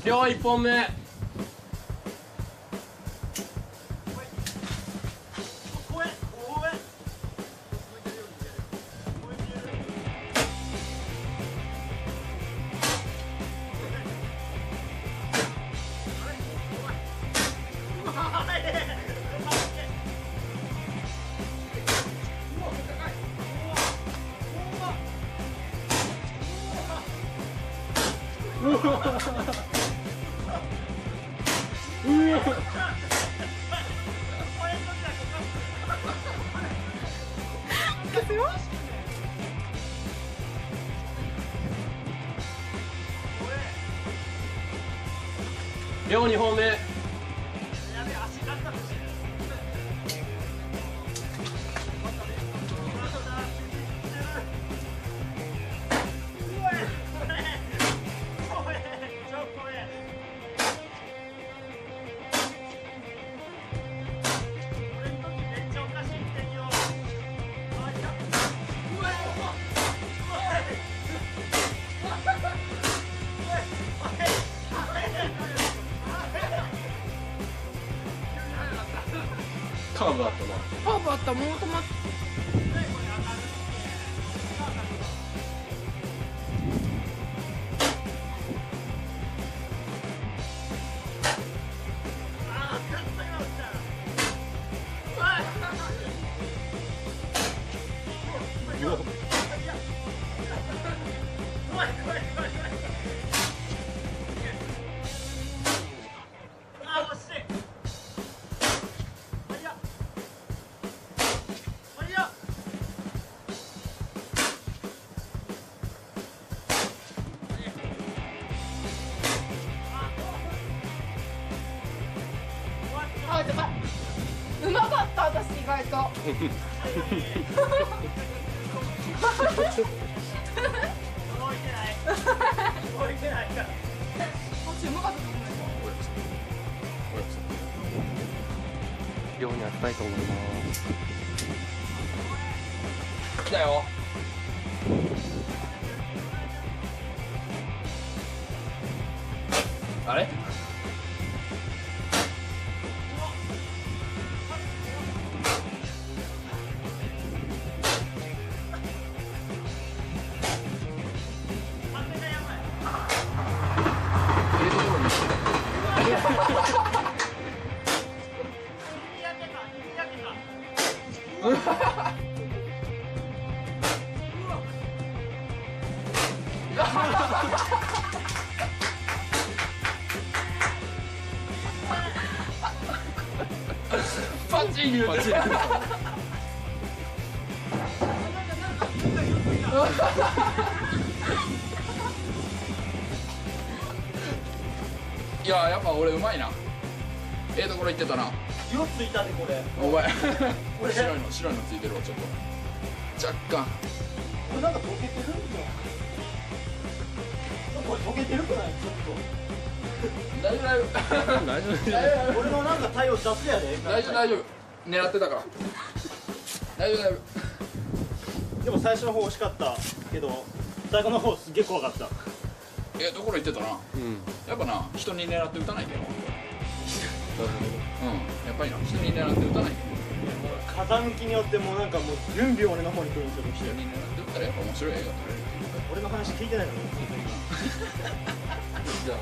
両1本目。両2本目。カーブあったな。カーブあった。もう止まっうまかった。私意外と置いてないから。私うまかったと思う。両に当てたいと思います。来たよ。あれ？パチン言うて。いややっぱ俺うまいな。ええところ行ってたな。色ついたねこれ。お前白いのついてるわちょっと若干。これなんか溶けてるんだよ。これ溶けてるくない？ちょっ大丈夫大丈夫大丈夫と。俺のなんか対応雑やで。大丈夫大丈夫狙ってたから大丈夫大丈でも最初の方惜しかったけど最後の方すげえ怖かった。夫。ええところ行ってたな。やっぱな人に狙って撃たないけど。やっぱりな人に狙って撃たないけど。風向きによってもうなんかもうビュンビュン俺の方に来るんですよ。人に狙って撃ったらやっぱ面白い映画撮れる。俺の話聞いてないの？じゃあ。